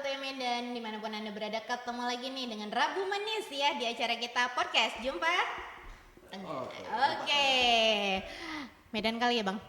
UT Medan, dimanapun Anda berada, ketemu lagi nih dengan Rabu Manis ya di acara kita podcast. Jumpa. Oke. Medan kali ya Bang.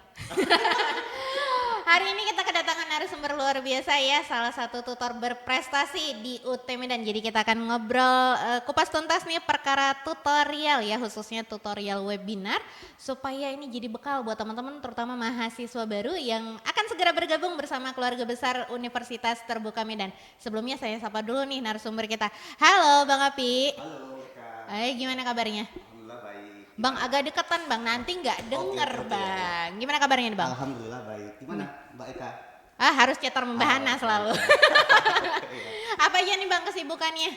Hari ini kita kedatangan narasumber luar biasa ya, salah satu tutor berprestasi di UT Medan. Jadi kita akan ngobrol kupas tuntas nih perkara tutorial ya, khususnya tutorial webinar, supaya ini jadi bekal buat teman-teman terutama mahasiswa baru yang akan segera bergabung bersama keluarga besar Universitas Terbuka Medan. Sebelumnya saya sapa dulu nih narasumber kita. Halo Bang Api. Halo Kak. Gimana kabarnya? Alhamdulillah baik. Bang agak deketan Bang, nanti nggak denger Bang. Gimana kabarnya nih Bang? Alhamdulillah baik. Gimana Mbak Eka? Harus cetar membahana selalu. Iya. Apa aja nih Bang kesibukannya?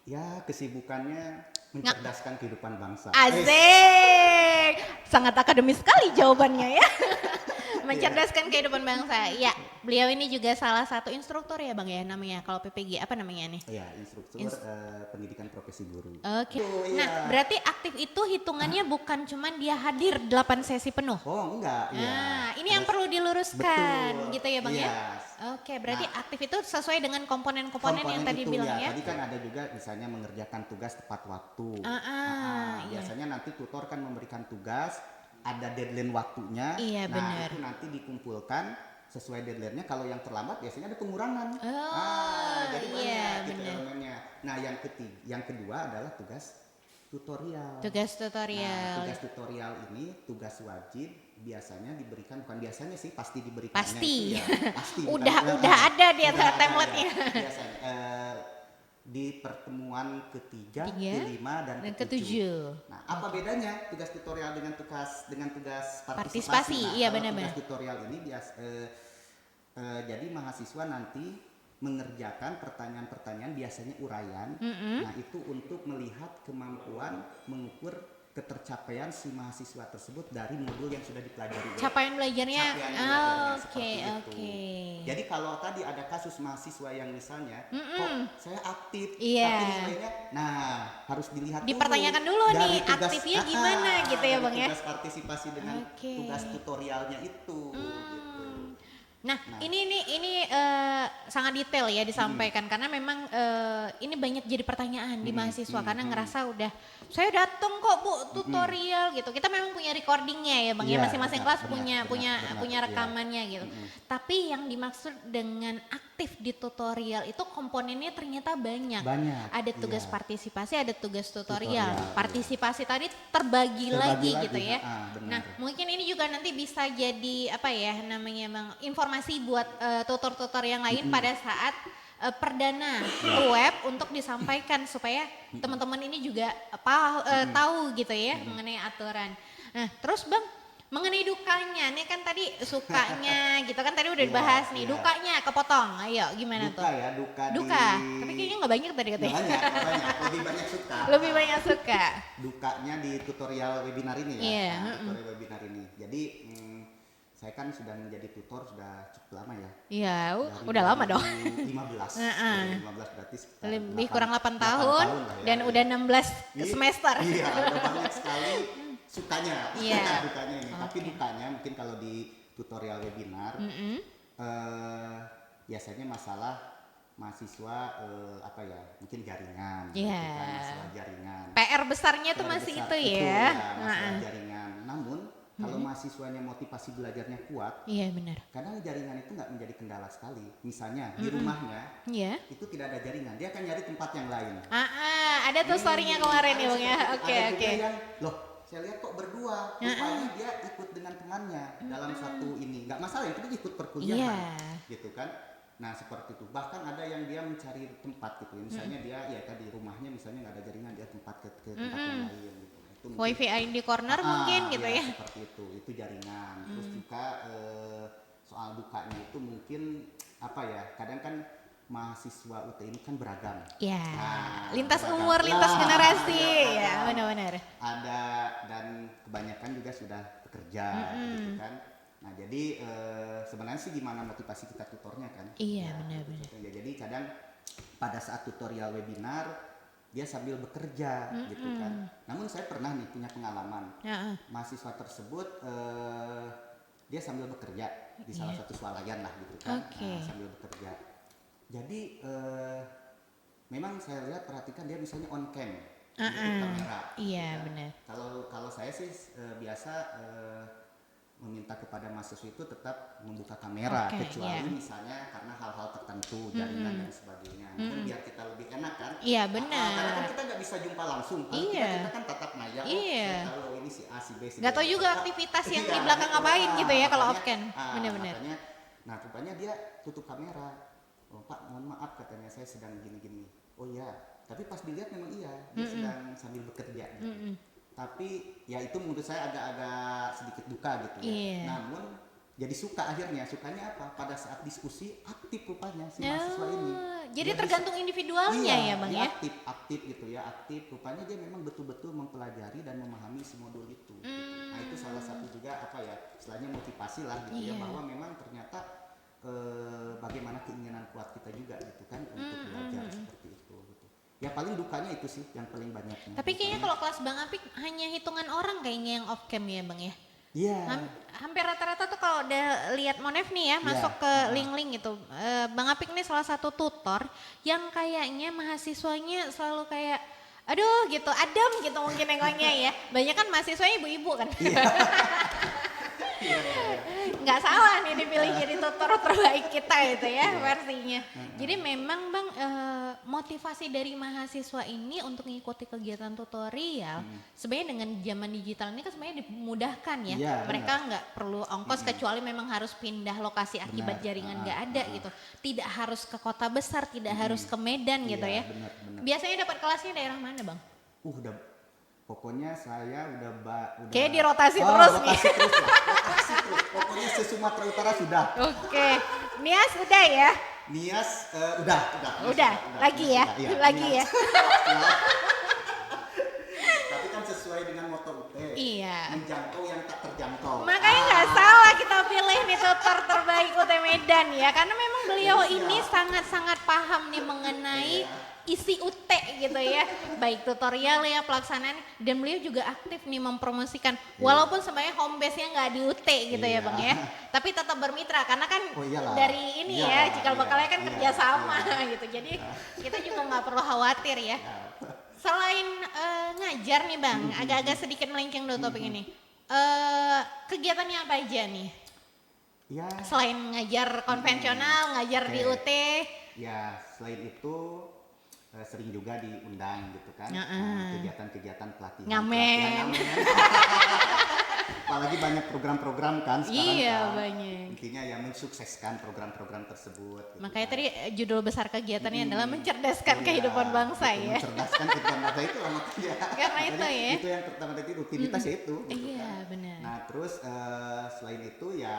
Ya kesibukannya mencerdaskan kehidupan bangsa. Asik, sangat akademis sekali jawabannya ya. Mencerdaskan kehidupan bangsa. Ya, beliau ini juga salah satu instruktur ya Bang ya, namanya kalau PPG apa namanya nih? Iya, instruktur pendidikan profesi guru. Oke. Oh, Nah, iya. berarti aktif itu hitungannya bukan cuman dia hadir 8 sesi penuh. Oh enggak, iya. Nah, ini yang perlu diluruskan Betul. gitu ya Bang ya. Iya. Oke, berarti aktif itu sesuai dengan komponen-komponen yang tadi itu, bilang ya. Tadi kan ada juga misalnya mengerjakan tugas tepat waktu. Iya. Biasanya nanti tutor kan memberikan tugas, ada deadline waktunya. Iya, nah benar. itu nanti dikumpulkan sesuai deadline-nya. Kalau yang terlambat biasanya ada pengurangan. Jadi iya, banyak gitu benar. elemennya. Nah yang kedua adalah tugas tutorial. Tugas tutorial. Nah, tugas tutorial ini tugas wajib, biasanya diberikan, bukan biasanya sih, pasti diberikannya Pasti. itu ya, pasti udah ada di atas template-nya. Biasanya di pertemuan ketiga, kelima dan ketujuh. Nah, apa bedanya tugas tutorial dengan tugas partisipasi? Nah, iya kalau benar-benar. tugas tutorial ini jadi mahasiswa nanti mengerjakan pertanyaan-pertanyaan, biasanya uraian. Nah, itu untuk melihat kemampuan mengukur ketercapaian si mahasiswa tersebut dari modul yang sudah dipelajari. Capaian belajarnya. Oke. Jadi kalau tadi ada kasus mahasiswa yang misalnya, kok saya aktif, Iya. tapi nilainya, nah harus dilihat dipertanyakan dulu nih aktifnya gimana gitu ya Bang ya. Tugas partisipasi dengan tugas tutorialnya itu. Nah, ini sangat detail ya disampaikan karena memang ini banyak jadi pertanyaan di mahasiswa karena ngerasa udah saya datang kok Bu tutorial gitu. Kita memang punya recordingnya ya Bang ya, masing-masing kelas punya rekamannya gitu. Tapi yang dimaksud dengan aktif di tutorial itu komponennya ternyata banyak. Ada tugas partisipasi, ada tugas tutorial. Partisipasi tadi terbagi lagi gitu ya. Nah, mungkin ini juga nanti bisa jadi apa ya namanya Bang, informasi buat tutor-tutor yang lain pada saat perdana web untuk disampaikan supaya teman-teman ini juga tahu gitu ya mengenai aturan. Nah, terus Bang, mengenai dukanya, nih kan tadi sukanya gitu kan tadi udah dibahas nih, dukanya kepotong. Ayo gimana tuh? Ya, duka. Tapi kayaknya nggak banyak tadi katanya. Banyak, lebih banyak suka. Lebih banyak suka. Dukanya di tutorial webinar ini ya. Iya. Tutorial webinar ini. Jadi saya kan sudah menjadi tutor sudah cukup lama ya. Iya, udah lama dong. 15 berarti sekitar lebih kurang 8 tahun lah ya. Dan udah 16 semester. Iya, udah banyak sekali sukanya. Iya. Dukanya ini. Tapi dukanya mungkin kalau di tutorial webinar biasanya masalah mahasiswa mungkin jaringan. Iya. Masalah jaringan. PR besarnya tuh masih itu ya. Masalah jaringan. Namun kalau mahasiswanya motivasi belajarnya kuat, iya benar. kadang jaringan itu nggak menjadi kendala sekali. Misalnya di rumahnya itu tidak ada jaringan, dia akan nyari tempat yang lain. Ada tuh story-nya kemarin ya Bang ya. Oke. Loh, saya lihat kok berdua, rupanya dia ikut dengan temannya dalam satu ini. Nggak masalah, itu dia ikut perkuliahan, gitu kan. Nah seperti itu, bahkan ada yang dia mencari tempat gitu. Misalnya dia ya tadi rumahnya misalnya nggak ada jaringan, dia tempat ke tempat yang lain gitu. Wifi di corner mungkin gitu ya. Seperti itu jaringan. Terus juga soal dukanya itu mungkin apa ya, kadang kan mahasiswa UT ini kan beragam. Iya. Lintas umur, lintas generasi ya, benar-benar. Ada dan kebanyakan juga sudah bekerja gitu kan. Nah jadi sebenarnya sih gimana motivasi kita tutornya kan? Iya benar-benar. Ya, jadi kadang pada saat tutorial webinar dia sambil bekerja gitu kan. Namun saya pernah nih punya pengalaman mahasiswa tersebut dia sambil bekerja di salah satu swalayan lah gitu kan. Sambil bekerja Jadi memang saya lihat perhatikan dia misalnya on cam, itu kamera. Iya, benar. Kalau saya sih biasa meminta kepada mahasiswa itu tetap membuka kamera, kecuali misalnya karena hal-hal tertentu, jaringan dan sebagainya. Namun biar kita lebih enak kan. Iya, benar. Karena kan kita nggak bisa jumpa langsung. Kita kan tatap maya. Iya. Tahu ini si A, si B, si D. Nggak tahu juga aktivitas yang di belakang ngapain gitu ya kalau off cam. Benar-benar. Nah, rupanya dia tutup kamera. Oh, Pak, mohon maaf katanya saya sedang gini-gini. Oh iya, tapi pas dilihat memang iya, dia sedang sambil bekerja gitu. Tapi ya itu menurut saya agak-agak sedikit duka gitu ya. Namun jadi sukanya apa? Pada saat diskusi aktif rupanya si mahasiswa ini. Jadi dia tergantung individualnya ya Bang ya? Aktif gitu ya, aktif. Rupanya dia memang betul-betul mempelajari dan memahami si modul itu. Gitu. Nah itu salah satu juga apa ya, istilahnya motivasi lah gitu ya, bahwa memang ternyata bagaimana keinginan kuat kita juga gitu kan untuk belajar seperti itu. Ya paling dukanya itu sih yang paling banyaknya. Tapi kayaknya kalau kelas Bang Apik hanya hitungan orang kayaknya yang off cam ya Bang ya? Iya. Hampir rata-rata tuh kalau udah lihat Monef nih ya masuk ke link-link gitu. Bang Apik nih salah satu tutor yang kayaknya mahasiswanya selalu kayak aduh gitu, adem gitu mungkin nengoknya ya. Banyak kan mahasiswanya ibu-ibu kan. Nggak salah nih dipilih jadi tutor terbaik kita itu ya versinya. Jadi memang Bang motivasi dari mahasiswa ini untuk mengikuti kegiatan tutorial sebenarnya dengan zaman digital ini kan sebenarnya dimudahkan ya. Mereka nggak perlu ongkos kecuali memang harus pindah lokasi akibat jaringan nggak ada gitu. Tidak harus ke kota besar, tidak harus ke Medan gitu ya. Benar. Biasanya dapat kelasnya daerah mana Bang? Pokoknya saya udah kayak dirotasi terus nih. Rotasi terus. Pokoknya se-Sumatera Utara sudah. Oke. Nias udah ya? Nias udah. Lagi ya? Lagi ya. Tapi kan sesuai dengan moto UT. Iya. Menjangkau yang tak terjangkau. Makanya nggak salah kita pilih nih tutor terbaik UT Medan ya. Karena memang beliau ini sangat-sangat paham nih mengenai isi UT gitu ya, baik tutorial ya pelaksanaan, dan beliau juga aktif nih mempromosikan walaupun sebenarnya home base-nya nggak di UT gitu ya Bang ya, tapi tetap bermitra karena kan dari ini ya cikal bakalnya kan kerjasama gitu, jadi kita juga nggak perlu khawatir ya. Selain ngajar nih Bang, agak-agak sedikit melenceng dari topik ini, kegiatannya apa aja nih? Ya. Selain ngajar konvensional, ngajar di UT? Ya, selain itu sering juga diundang gitu kan, kegiatan-kegiatan pelatihan. Ngamen. Apalagi banyak program-program kan sekarang. Iya kan. banyak. Intinya ya mensukseskan program-program tersebut. Gitu makanya kan. tadi judul besar kegiatannya adalah mencerdaskan kehidupan bangsa ya. Mencerdaskan kehidupan bangsa itu lah makanya. Karena itu ya. Itu yang pertama tadi rutinitas ya itu. Gitu Iya kan. benar. Nah terus selain itu ya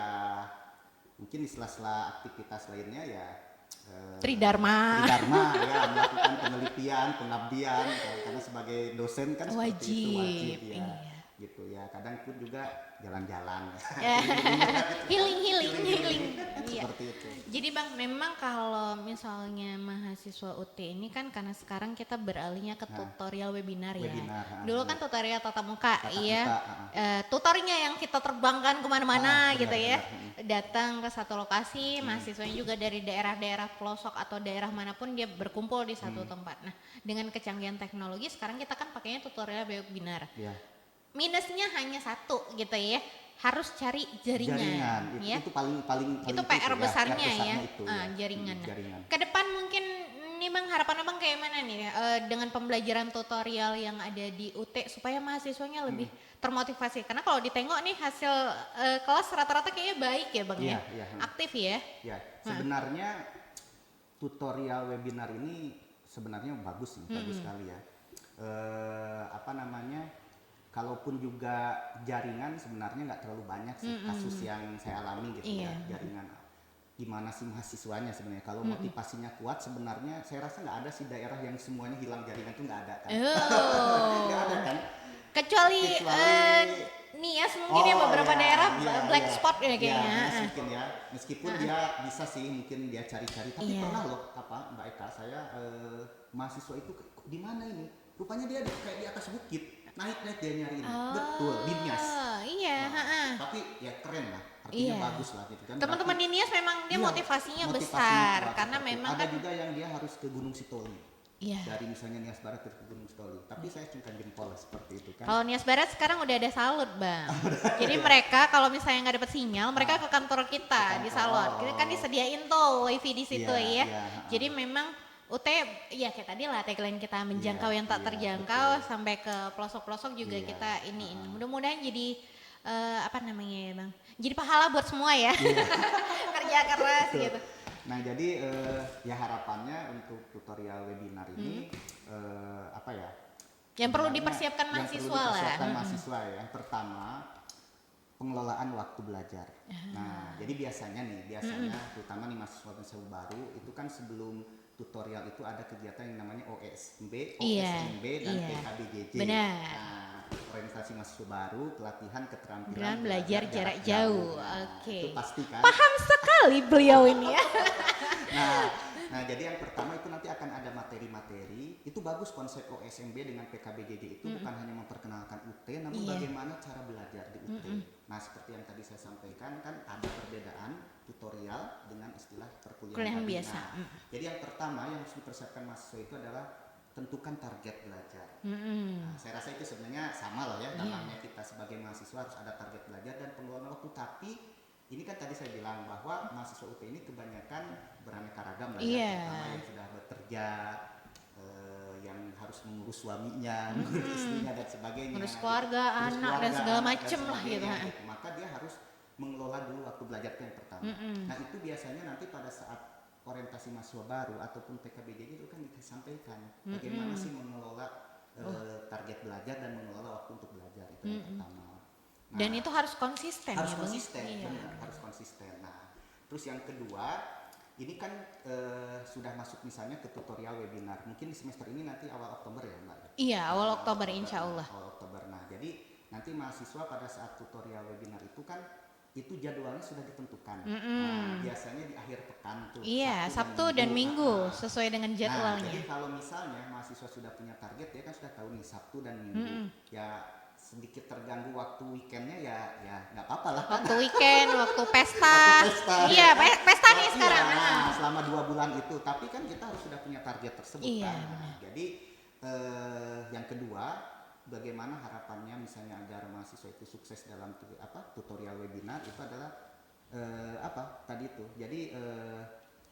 mungkin di sela-sela aktivitas lainnya ya. Tridharma ya melakukan penelitian, pengabdian karena sebagai dosen kan seperti itu wajib ya. Iya. Gitu ya. Kadang pun juga jalan-jalan. healing. Iya. Seperti itu. Jadi Bang, memang kalau misalnya mahasiswa UT ini kan karena sekarang kita beralihnya ke tutorial webinar ya. Dulu kan tutorial tatap muka, tutornya yang kita terbangkan kemana-mana gitu ya. Datang ke satu lokasi, mahasiswanya juga dari daerah-daerah pelosok atau daerah manapun dia berkumpul di satu tempat. Nah, dengan kecanggihan teknologi sekarang kita kan pakainya tutorial webinar. Iya. Minusnya hanya satu gitu ya, harus cari jaringan ya. Itu paling itu PR besarnya ya, itu, jaringan. Ke depan mungkin nih Bang, harapan Abang kayak mana nih dengan pembelajaran tutorial yang ada di UT supaya mahasiswanya lebih termotivasi, karena kalau ditengok nih hasil kelas rata-rata kayaknya baik ya Bang ya, aktif ya. Ya, sebenarnya tutorial webinar ini sebenarnya bagus sih, bagus sekali ya. Kalaupun juga jaringan sebenarnya nggak terlalu banyak sih kasus yang saya alami gitu ya, jaringan. Gimana sih mahasiswanya sebenarnya, kalau motivasinya kuat sebenarnya saya rasa nggak ada sih daerah yang semuanya hilang jaringan, itu nggak ada kan. Nggak ada kan. Kecuali Nias mungkin ya beberapa daerah black spot ya kayaknya. Mungkin ya, meskipun dia bisa sih mungkin dia cari-cari, tapi pernah loh Mbak Eka, saya mahasiswa itu di mana ini? Rupanya dia kayak di atas bukit. Naik dia nyariin, betul, di Nias. Iya. Tapi ya keren lah, artinya Iya. bagus lah gitu kan. Teman-teman Berarti- Ninias memang dia Iya, motivasinya motivasinya besar kuat karena seperti itu. memang Ada kan juga yang dia harus ke Gunung Sitoli. iya. Dari misalnya Nias Barat ke Gunung Sitoli. Tapi saya cungkan jempol seperti itu kan. Kalau Nias Barat sekarang udah ada salut, Bang. Jadi mereka kalau misalnya nggak dapat sinyal, mereka ke kantor kita Ke di kantor. salon. Kita kan disediain tuh wifi di situ Iya, ya. iya, Jadi memang UT ya kayak tadi lah tagline kita menjangkau Iya, yang tak iya, terjangkau betul. sampai ke pelosok-pelosok juga Iya, kita ini. Mudah-mudahan jadi apa namanya ya, Bang? Jadi pahala buat semua ya. Iya. Kerja keras Betul. gitu. Nah jadi ya harapannya untuk tutorial webinar ini apa ya? Yang perlu sebenarnya dipersiapkan yang perlu mahasiswa lah. dipersiapkan mahasiswa ya. Yang pertama pengelolaan waktu belajar. Nah jadi biasanya terutama nih mahasiswa baru itu kan sebelum tutorial itu ada kegiatan yang namanya OSMB, OSMB dan iya. PKBJJ. Benar. Nah, orientasi mahasiswa baru, pelatihan keterampilan Belajar jarak jauh. Oke. Itu pasti kan. Paham sekali beliau ini ya. Nah, jadi yang pertama itu nanti akan ada materi-materi. Itu bagus konsep OSMB dengan PKBJJ itu bukan hanya memperkenalkan UT, namun Iya. bagaimana cara belajar di UT. Nah, seperti yang tadi saya sampaikan kan ada perbedaan tutorial dengan istilah perkuliahan Kuliahan tadi. biasa. Nah, jadi yang pertama yang harus dipersiapkan mahasiswa itu adalah tentukan target belajar. Nah, saya rasa itu sebenarnya sama lah ya, namanya kita sebagai mahasiswa harus ada target belajar dan pengelolaan waktu. Tapi ini kan tadi saya bilang bahwa mahasiswa UT ini kebanyakan beraneka ragam lah ya, terutama yang sudah bekerja, yang harus mengurus suaminya, mengurus istrinya dan sebagainya, Ngurus keluarga, ngurus anak, dan keluarga, segala anak, dan macem lah gitu. sebagainya. Maka dia harus mengelola dulu waktu belajar itu yang pertama. Nah itu biasanya nanti pada saat orientasi mahasiswa baru ataupun PKBJJ itu kan disampaikan bagaimana sih mengelola target belajar dan mengelola waktu untuk belajar itu yang pertama. Nah, Dan itu harus konsisten harus ya, Bang? konsisten, Iya. benar, harus konsisten. Nah, terus yang kedua, ini kan sudah masuk misalnya ke tutorial webinar. Mungkin di semester ini nanti awal Oktober ya, Mbak? Iya, awal Oktober insya Allah. Awal Oktober. Nah, jadi nanti mahasiswa pada saat tutorial webinar itu kan itu jadwalnya sudah ditentukan. Nah, biasanya di akhir pekan tuh. Iya, Sabtu dan Minggu sesuai dengan Nah, jadwalnya. jadi kalau misalnya mahasiswa sudah punya target, dia kan sudah tahu nih Sabtu dan Minggu. Ya sedikit terganggu waktu weekendnya ya nggak apa-apa lah kan. Waktu weekend, waktu pesta. Waktu pesta, Iya, ya kan? pesta nih Iya, sekarang. nah, selama 2 bulan itu, tapi kan kita harus sudah punya target tersebut Iya, kan. Nah, jadi yang kedua, bagaimana harapannya misalnya agar mahasiswa itu sukses dalam tutorial webinar itu adalah tadi itu. Jadi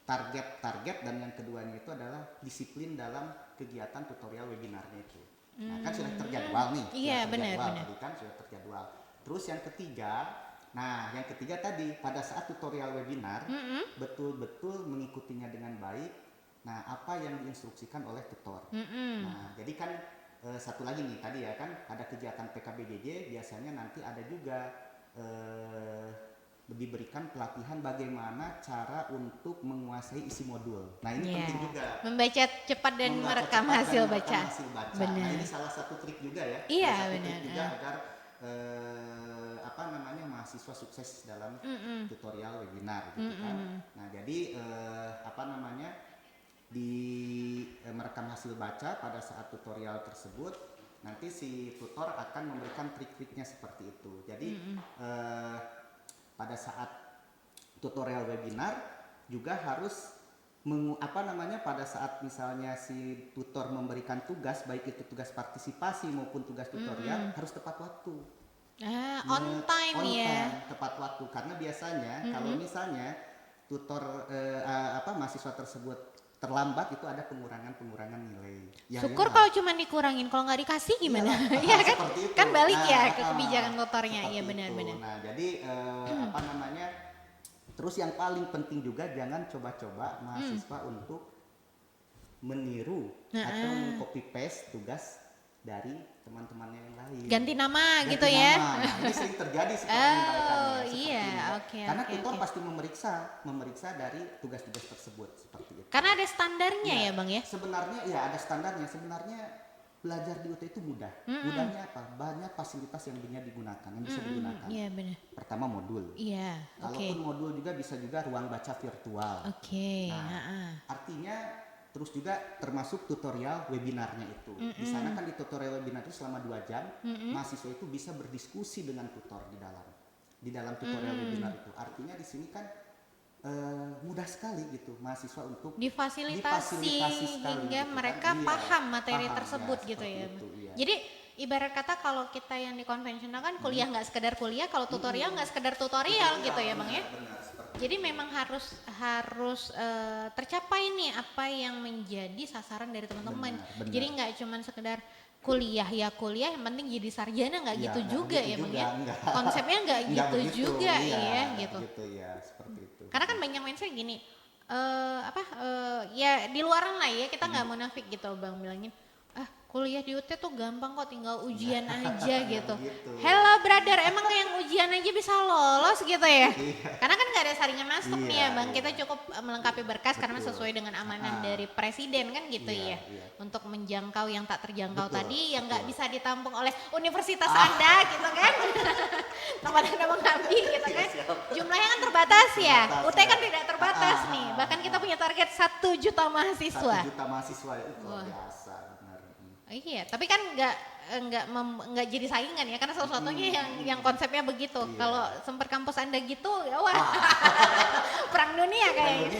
target dan yang keduanya itu adalah disiplin dalam kegiatan tutorial webinarnya itu. Nah, kan sudah terjadwal nih. Iya, sudah benar, terjadwal benar. tadi kan sudah terjadwal. Terus yang ketiga tadi pada saat tutorial webinar betul-betul mengikutinya dengan baik. Nah, apa yang diinstruksikan oleh tutor. Nah, jadi kan satu lagi nih tadi ya kan ada kegiatan PKBJJ biasanya nanti ada juga diberikan pelatihan bagaimana cara untuk menguasai isi modul. Nah, ini penting juga. Membaca cepat dan Membaca merekam cepat hasil dan baca. merekam hasil baca. Benar. Nah, ini salah satu trik juga ya. Iya, Salah satu benar. trik juga agar mahasiswa sukses dalam tutorial webinar gitu kan. Nah, jadi di merekam hasil baca pada saat tutorial tersebut nanti si tutor akan memberikan trik-triknya seperti itu. Jadi pada saat tutorial webinar juga harus pada saat misalnya si tutor memberikan tugas baik itu tugas partisipasi maupun tugas tutorial harus tepat waktu. On time ya. Tepat waktu karena biasanya kalau misalnya tutor mahasiswa tersebut terlambat itu ada pengurangan nilai. Syukur kalau cuma dikurangin, kalau nggak dikasih gimana? Iya kan? Seperti itu. Kan balik Nah, ya ke kebijakan tutornya. Iya seperti benar-benar. itu. Nah, jadi terus yang paling penting juga jangan coba-coba mahasiswa untuk meniru atau meng-copy paste tugas dari teman-temannya yang lain. Ganti nama Ganti gitu nama. ya. Nah, ini sering terjadi seperti Iya, ini. oke, Karena oke, tutor oke. pasti memeriksa dari tugas-tugas tersebut seperti itu. Karena ada standarnya ya Bang ya. Sebenarnya ya ada standarnya. Sebenarnya belajar di UT itu mudah. Mudahnya apa? Banyak fasilitas yang digunakan, yang bisa digunakan. Iya benar. Pertama modul. Iya, oke. Kalaupun modul juga bisa juga ruang baca virtual. Oke, Nah, artinya terus juga termasuk tutorial webinarnya itu. Di sana kan di tutorial webinar itu selama 2 jam mahasiswa itu bisa berdiskusi dengan tutor di dalam. di dalam tutorial webinar itu. Artinya di sini kan mudah sekali gitu mahasiswa untuk difasilitasi sekali, hingga gitu mereka kan. paham materi Paham, tersebut gitu seperti ya. itu, iya. Jadi ibarat kata kalau kita yang di konvensional kan kuliah nggak sekedar kuliah, kalau tutorial nggak sekedar tutorial gitu ya Bang ya. Benar, seperti Jadi memang harus tercapai nih apa yang menjadi sasaran dari teman-teman. Benar. Jadi nggak cuma sekedar kuliah, yang penting jadi sarjana, nggak Iya, gitu nggak juga gitu ya Bang juga, ya. enggak. Konsepnya nggak Nggak gitu begitu, juga iya, ya nggak gitu. begitu, ya, seperti itu. Karena kan banyak mindset gini, ya di luaran lah ya, kita nggak munafik gitu Bang bilangin, kuliah di UT tuh gampang kok, tinggal ujian aja gitu. Begitu. Hello brother, emang yang ujian aja bisa lolos gitu ya? Iya. Karena kan nggak ada saringan masuk nih ya Iya, Bang, iya. kita cukup melengkapi berkas karena Betul. sesuai dengan amanah dari presiden kan gitu Iya, ya. iya. Untuk menjangkau yang tak terjangkau Betul, tadi, yang nggak betul. bisa ditampung oleh universitas Anda gitu kan. Tempat Anda mengabdi gitu kan. Jumlahnya kan terbatas ya, Terbatas, UT kan ya. tidak terbatas nih. Bahkan kita punya target 1 juta 1 mahasiswa. juta mahasiswa itu luar Wah. biasa, benar. Iya, tapi kan nggak jadi saingan ya, karena salah satunya yang konsepnya begitu. Iya. Kalau semper kampus Anda gitu, ya wah, perang dunia kayaknya.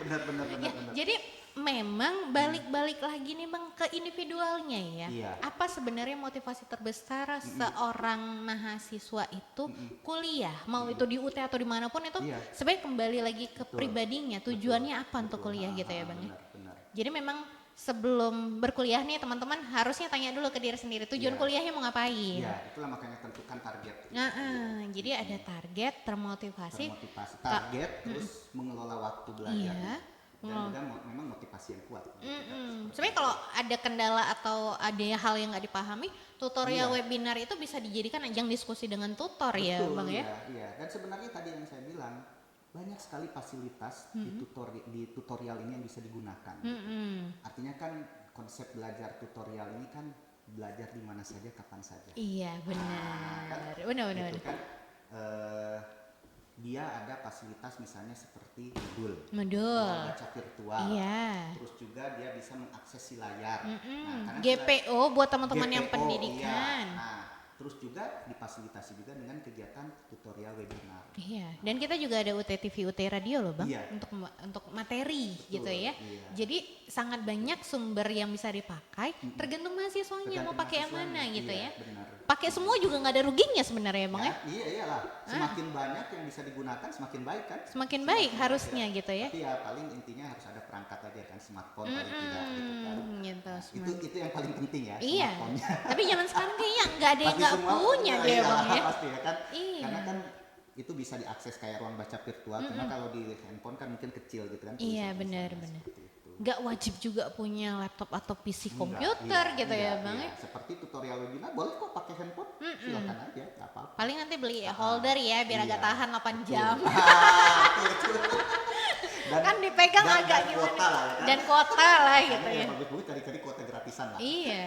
Benar. Ya, jadi memang balik lagi nih Bang ke individualnya ya. Iya. Apa sebenarnya motivasi terbesar seorang mahasiswa itu kuliah, mau itu di UT atau dimanapun itu, Iya. sebenarnya kembali lagi ke pribadinya, tujuannya apa untuk kuliah gitu ya Bang ya. Benar. Jadi memang sebelum berkuliah nih teman-teman harusnya tanya dulu ke diri sendiri tujuan Iya. kuliahnya mau ngapain. Iya, itulah makanya tentukan target. Jadi ada target, termotivasi. Termotivasi target, terus mengelola waktu belajar. Iya. Dan juga memang motivasi yang kuat. Gitu kan. Sebenarnya kalau ada kendala atau ada hal yang nggak dipahami, tutorial Iya. webinar itu bisa dijadikan ajang diskusi dengan tutor ya Betul, Bang ya. Iya. Dan sebenarnya tadi yang saya bilang banyak sekali fasilitas di tutorial ini yang bisa digunakan. Artinya kan konsep belajar tutorial ini kan belajar di mana saja, kapan saja. Iya benar, benar. Gitu kan, dia ada fasilitas misalnya seperti modul baca virtual. Iya. Terus juga dia bisa mengakses si layar. Karena GPO buat teman-teman yang GPO, pendidikan. Iya. Nah, terus juga difasilitasi juga dengan kegiatan tutorial webinar. Iya, dan kita juga ada UT TV, UT Radio loh Bang, Iya. untuk materi gitu ya. Iya. Jadi sangat banyak sumber yang bisa dipakai, tergantung mahasiswanya mau pakai yang mana gitu iya, ya. Benar. Pakai semua juga nggak ada ruginya sebenarnya Bang ya. Iya iyalah. Semakin banyak yang bisa digunakan semakin baik kan. Semakin baik harusnya gitu ya. Tapi ya paling intinya harus ada perangkat aja kan, smartphone paling tidak gitu kan. Gitu. Itu yang paling penting ya. Iya. Smartphone-nya. Tapi zaman sekarang kayaknya nggak ada yang Pasti nggak semua punya punya, dia iya, Bang ya. Pasti ya kan. Iya. Karena kan itu bisa diakses kayak ruang baca virtual. Cuma kalau di handphone kan mungkin kecil gitu kan. Iya tulisan-tulisannya benar. seperti itu. Nggak wajib juga punya laptop atau PC Enggak, komputer iya, gitu ya Bang iya. ya. Seperti tutorial webinar boleh kok pakai handphone. Silakan aja, nggak apa-apa. Paling nanti beli holder ya biar agak Iya. tahan 8 jam. Dan, Kan dipegang dan agak kuota gimana. lah ya kan. Dan kuota lah gitu Karena ya. yang bagus-bagus cari-cari kuota gratisan lah. Iya.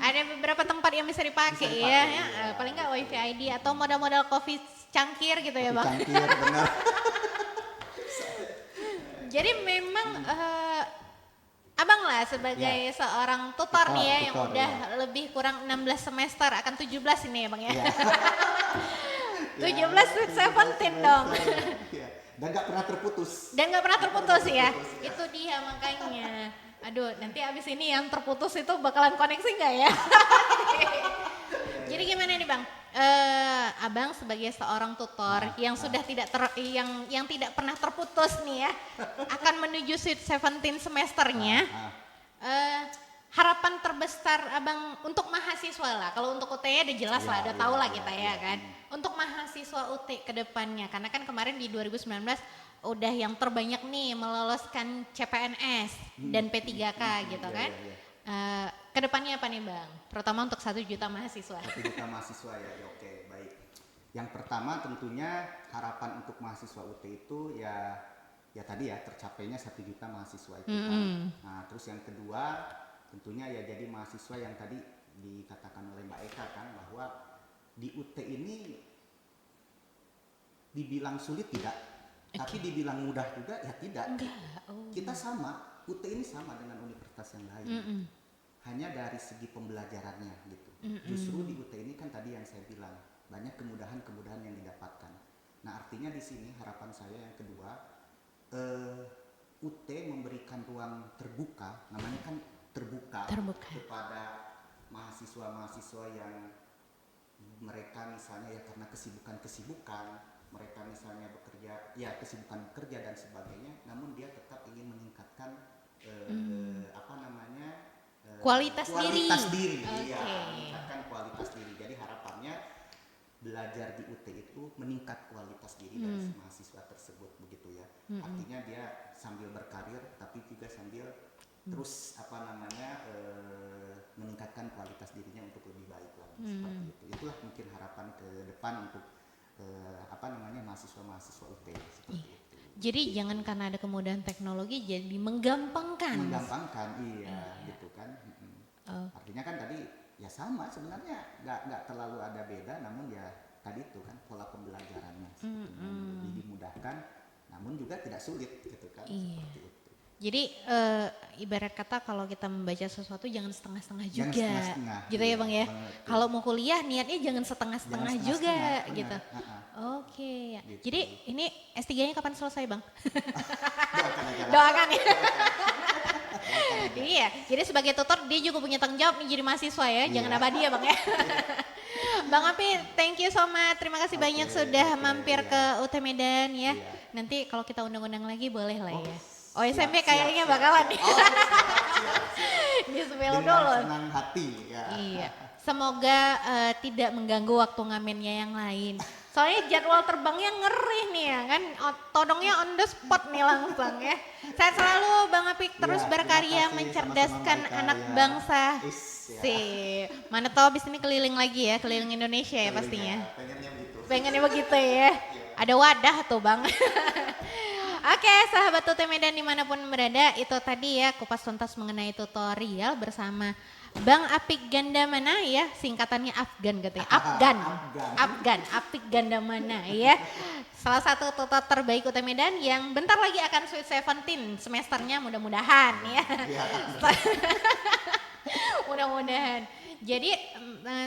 Ada beberapa tempat yang bisa dipakai Bisa ya. dipakai, iya. Paling nggak WiFi ID atau modal-modal coffee cangkir gitu ya Bang. Cangkir benar. Jadi memang Abang lah sebagai seorang tutor nih ya yang tutor, udah lebih kurang 16 semester, akan 17 ini ya Bang ya. 17 sweet 17 dong. Iya. Dan nggak pernah terputus. Dan nggak pernah terputus ya. ya. Itu dia makanya. Aduh, nanti abis ini yang terputus itu bakalan koneksi nggak ya? Jadi gimana nih Bang? Abang sebagai seorang tutor yang sudah yang tidak pernah terputus nih ya, akan menuju Sweet 17 semesternya. Harapan terbesar Abang untuk mahasiswa lah. Kalau untuk UT udah jelas lah, udah tahu lah kita ya kan. Untuk mahasiswa UT ke depannya, karena kan kemarin di 2019 udah yang terbanyak nih meloloskan CPNS dan P3K gitu kan. Kedepannya apa nih Bang? Terutama untuk 1 juta mahasiswa. 1 juta mahasiswa ya, oke baik. Yang pertama tentunya harapan untuk mahasiswa UT itu ya tadi ya tercapainya 1 juta mahasiswa itu kan. Nah terus yang kedua tentunya ya jadi mahasiswa yang tadi dikatakan oleh Mbak Eka kan bahwa di UT ini dibilang sulit tidak, tapi dibilang mudah juga ya tidak. Kita sama, UT ini sama dengan universitas yang lain. Hanya dari segi pembelajarannya gitu. Justru di UT ini kan tadi yang saya bilang banyak kemudahan-kemudahan yang didapatkan. Nah artinya di sini harapan saya yang kedua, UT memberikan ruang terbuka, namanya kan terbuka. Kepada mahasiswa-mahasiswa yang mereka misalnya ya karena kesibukan mereka misalnya bekerja ya kesibukan bekerja dan sebagainya, namun dia tetap ingin meningkatkan kualitas diri. Okay. Ya, meningkatkan kualitas diri. Jadi harapannya belajar di UT itu meningkat kualitas diri dari mahasiswa tersebut begitu ya. Artinya dia sambil berkarir tapi juga sambil terus meningkatkan kualitas dirinya untuk lebih baik lagi seperti itu. Itulah mungkin harapan ke depan untuk mahasiswa-mahasiswa UT seperti itu. Jadi jangan karena ada kemudahan teknologi jadi menggampangkan. Iya gitu kan. Artinya kan tadi ya sama sebenarnya nggak terlalu ada beda, namun ya tadi itu kan pola pembelajarannya lebih dimudahkan, namun juga tidak sulit gitu kan. Iya. Seperti itu. Jadi ibarat kata kalau kita membaca sesuatu jangan setengah-setengah juga, setengah-setengah, gitu ya Bang ya. Betul. Kalau mau kuliah niatnya jangan setengah-setengah juga, gitu. Oke. Gitu. Jadi ini S3-nya kapan selesai Bang? Doakan aja lah. Doakan ya. Iya, jadi sebagai tutor dia juga punya tanggung jawab nih jadi mahasiswa ya, jangan abadi ya Bang ya. Bang Api, thank you so much, terima kasih banyak sudah mampir ke UT Medan ya. Nanti kalau kita undang-undang lagi boleh lah ya. OSMB kayaknya bakalan nih. Di-spill dulu. Dengan senang hati ya. Iya, semoga tidak mengganggu waktu ngamennya yang lain. Soalnya jadwal terbangnya ngeri nih ya kan, todongnya on the spot nih langsung ya. Saya selalu Bang Apik terus berkarya mencerdaskan anak bangsa. Sih, mana tahu abis ini keliling lagi ya, keliling Indonesia ya pastinya. Pengennya begitu ya. Ada wadah tuh Bang. Oke, sahabat UT Medan dimanapun berada, itu tadi ya kupas tuntas mengenai tutorial bersama Bang Apik Gandamana ya, singkatannya Afgan gitu ya, Afgan, Apik Gandamana ya. Salah satu tutor terbaik UT Medan yang bentar lagi akan Sweet 17 semesternya mudah-mudahan ya. Mudah-mudahan. Jadi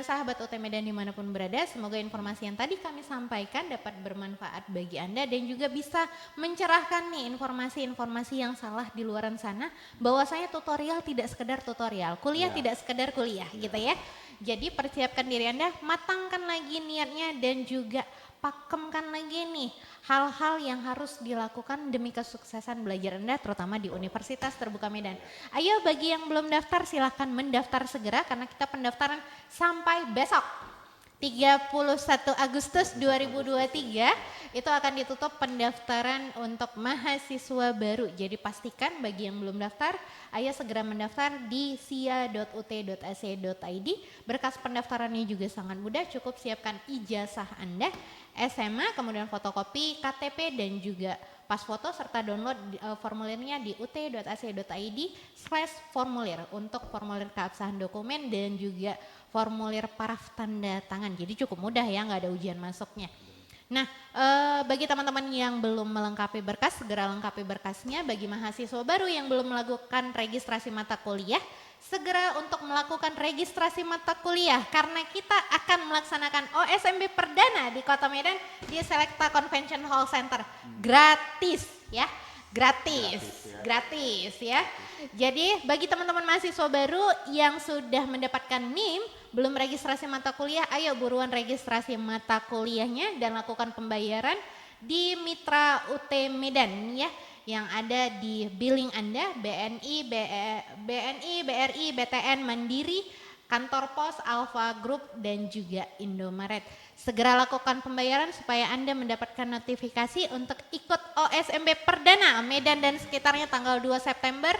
sahabat UT Medan dimanapun berada, semoga informasi yang tadi kami sampaikan dapat bermanfaat bagi Anda dan juga bisa mencerahkan nih informasi-informasi yang salah di luaran sana, bahwasanya tutorial tidak sekedar tutorial, kuliah tidak sekedar kuliah gitu ya. Jadi persiapkan diri Anda, matangkan lagi niatnya dan juga pakemkan lagi nih hal-hal yang harus dilakukan demi kesuksesan belajar Anda terutama di Universitas Terbuka Medan. Ayo bagi yang belum daftar silahkan mendaftar segera karena kita pendaftaran sampai besok 31 Agustus 2023 itu akan ditutup pendaftaran untuk mahasiswa baru. Jadi pastikan bagi yang belum daftar, ayo segera mendaftar di sia.ut.ac.id. Berkas pendaftarannya juga sangat mudah, cukup siapkan ijazah Anda, SMA, kemudian fotokopi KTP dan juga pas foto serta download formulirnya di ut.ac.id/formulir untuk formulir keabsahan dokumen dan juga formulir paraf tanda tangan. Jadi cukup mudah ya, nggak ada ujian masuknya. Nah, bagi teman-teman yang belum melengkapi berkas, segera lengkapi berkasnya. Bagi mahasiswa baru yang belum melakukan registrasi mata kuliah, segera untuk melakukan registrasi mata kuliah karena kita akan melaksanakan OSMB perdana di Kota Medan di Selecta Convention Hall Center. Gratis ya. Gratis ya. Jadi bagi teman-teman mahasiswa baru yang sudah mendapatkan NIM, belum registrasi mata kuliah, ayo buruan registrasi mata kuliahnya dan lakukan pembayaran di Mitra UT Medan ya, yang ada di billing Anda, BNI, BRI, BTN, Mandiri, Kantor Pos, Alfa Group dan juga Indomaret. Segera lakukan pembayaran supaya Anda mendapatkan notifikasi untuk ikut OSMB Perdana Medan dan sekitarnya tanggal 2 September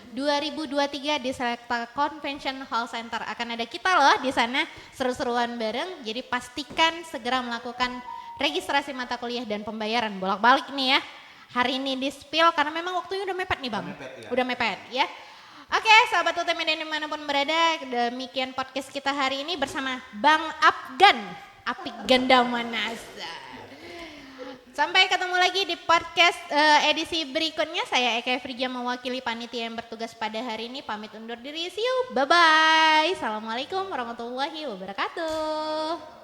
2023 di Selecta Convention Hall Center. Akan ada kita loh di sana, seru-seruan bareng. Jadi pastikan segera melakukan registrasi mata kuliah dan pembayaran. Bolak-balik nih ya. Hari ini di spill karena memang waktunya udah mepet nih Bang. Udah mepet ya. Oke, sahabat UT Medan dimanapun berada, demikian podcast kita hari ini bersama Bang Afgan, Apik Gandamana. Sampai ketemu lagi di podcast edisi berikutnya. Saya Eka Frija mewakili panitia yang bertugas pada hari ini. Pamit undur diri, see you, bye-bye. Assalamualaikum warahmatullahi wabarakatuh.